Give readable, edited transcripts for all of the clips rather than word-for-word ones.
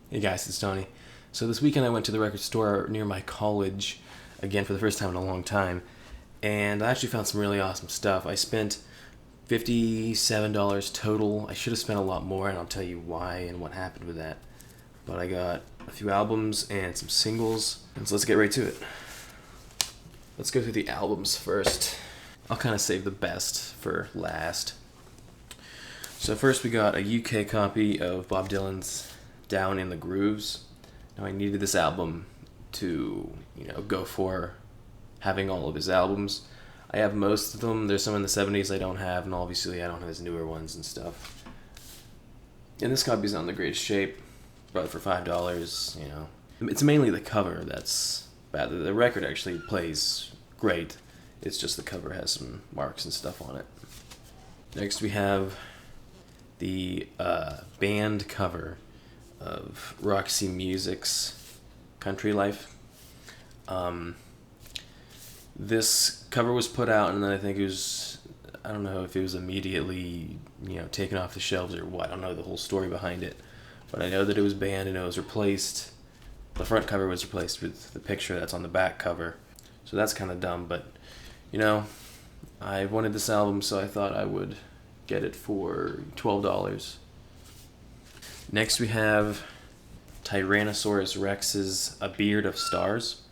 Hey guys, it's Tony. So this weekend I went to the record store near my college, again for the first time in a long time, and I actually found some really awesome stuff. I spent $57 total. I should have spent a lot more, and I'll tell you why and what happened with that. But I got a few albums and some singles, and so let's get right to it. Let's go through the albums first. I'll kind of save the best for last. So first we got a UK copy of Bob Dylan's Down in the Grooves. Now I needed this album to, go for having all of his albums. I have most of them. There's some in the 70s I don't have, and obviously I don't have his newer ones and stuff. And this copy's not in the greatest shape. Bought it for $5, It's mainly the cover that's bad. The record actually plays great. It's just the cover has some marks and stuff on it. Next we have the band cover of Roxy Music's Country Life. This cover was put out, and then I think I don't know if it was immediately, taken off the shelves or what. I don't know the whole story behind it. But I know that it was banned and it was replaced. The front cover was replaced with the picture that's on the back cover. So that's kind of dumb, but, I wanted this album, so I thought I would get it for $12. Next we have Tyrannosaurus Rex's A Beard of Stars.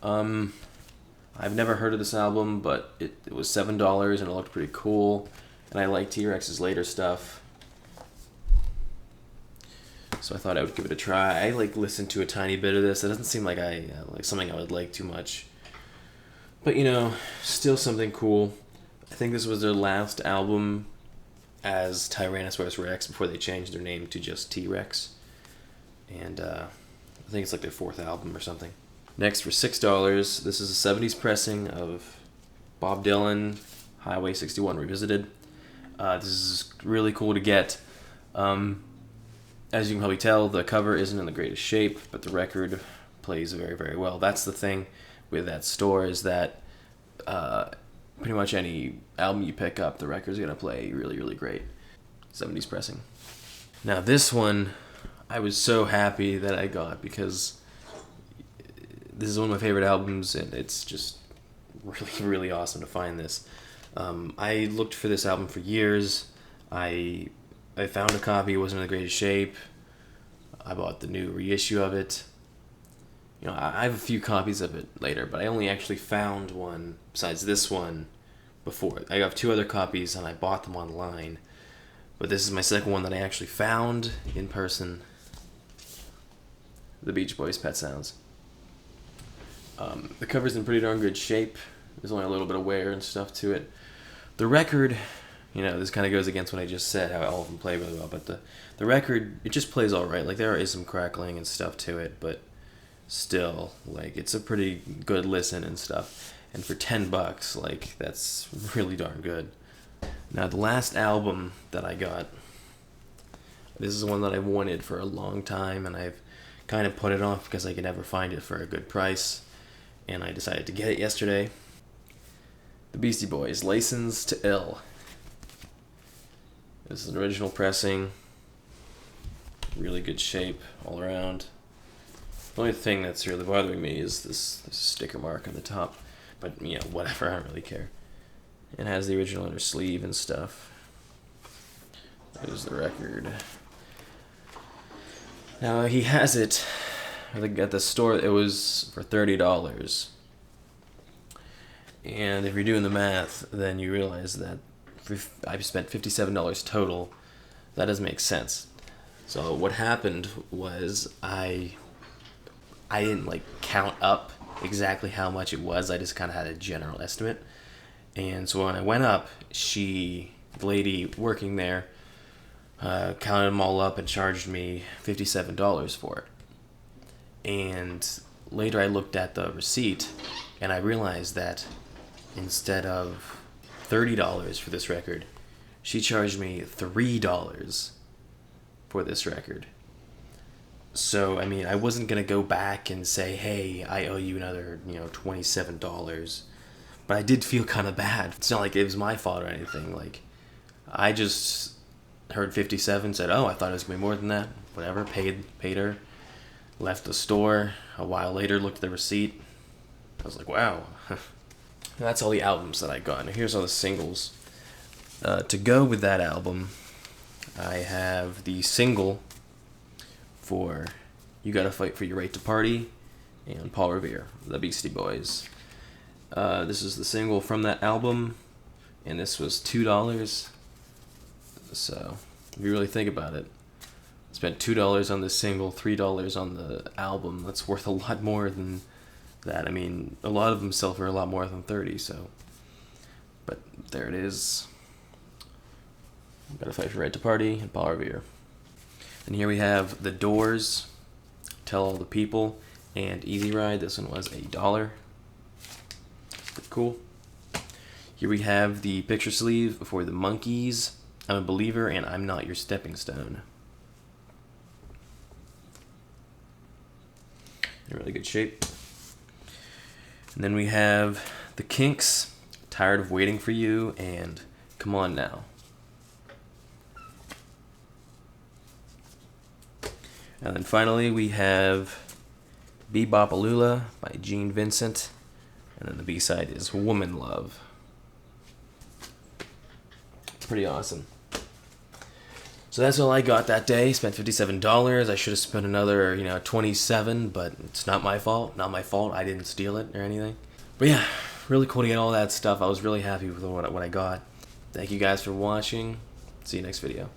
I've never heard of this album, but it was $7 and it looked pretty cool. And I like T.Rex's later stuff, so I thought I would give it a try. I listened to a tiny bit of this. It doesn't seem like something I would like too much, but still something cool. I think this was their last album as Tyrannosaurus Rex before they changed their name to just T.Rex. And I think it's their fourth album or something. Next, for $6, this is a 70s pressing of Bob Dylan, Highway 61 Revisited. This is really cool to get. As you can probably tell, the cover isn't in the greatest shape, but the record plays very, very well. That's the thing with that store, is that pretty much any album you pick up, the record's going to play really, really great. 70s pressing. Now this one, I was so happy that I got, because this is one of my favorite albums, and it's just really, really awesome to find this. I looked for this album for years. I found a copy. It wasn't in the greatest shape. I bought the new reissue of it. I have a few copies of it later, but I only actually found one besides this one before. I have two other copies, and I bought them online. But this is my second one that I actually found in person. The Beach Boys' Pet Sounds. The cover's in pretty darn good shape. There's only a little bit of wear and stuff to it. The record, this kind of goes against what I just said, how all of them play really well, but the record, it just plays all right. There is some crackling and stuff to it, but still, it's a pretty good listen and stuff. And for $10, that's really darn good. Now, the last album that I got, this is one that I've wanted for a long time, and I've kind of put it off because I could never find it for a good price, and I decided to get it yesterday. The Beastie Boys, License to Ill. This is an original pressing. Really good shape all around. The only thing that's really bothering me is this sticker mark on the top. But, whatever, I don't really care. It has the original inner sleeve and stuff. There's the record. Now, he has it, at the store, it was for $30. And if you're doing the math, then you realize that I've spent $57 total. That doesn't make sense. So what happened was I didn't count up exactly how much it was. I just kind of had a general estimate. And so when I went up, the lady working there, counted them all up and charged me $57 for it. And later I looked at the receipt, and I realized that instead of $30 for this record, she charged me $3 for this record. So, I wasn't going to go back and say, hey, I owe you another, $27. But I did feel kind of bad. It's not like it was my fault or anything. I just Heard 57, said, oh, I thought it was going to be more than that. Whatever, paid her. Left the store. A while later, looked at the receipt. I was like, wow. That's all the albums that I got. Now here's all the singles. To go with that album, I have the single for You Gotta Fight for Your Right to Party and Paul Revere, the Beastie Boys. This is the single from that album, and this was $2. So, if you really think about it, I spent $2 on this single, $3 on the album. That's worth a lot more than that. I mean, a lot of them sell for a lot more than 30, so. But there it is. Gotta Fight for Right to Party and Paul Revere. And here we have The Doors, Tell All the People, and Easy Ride. This one was $1. Pretty cool. Here we have the picture sleeve for the Monkees, I'm a Believer, and I'm Not Your Stepping Stone. In really good shape. And then we have the Kinks, Tired of Waiting for You, and Come On Now. And then finally we have Bebopalula by Gene Vincent. And then the B-side is Woman Love. Pretty awesome. So that's all I got that day. Spent $57. I should have spent another, $27, but it's not my fault. Not my fault. I didn't steal it or anything. But yeah, really cool to get all that stuff. I was really happy with what I got. Thank you guys for watching. See you next video.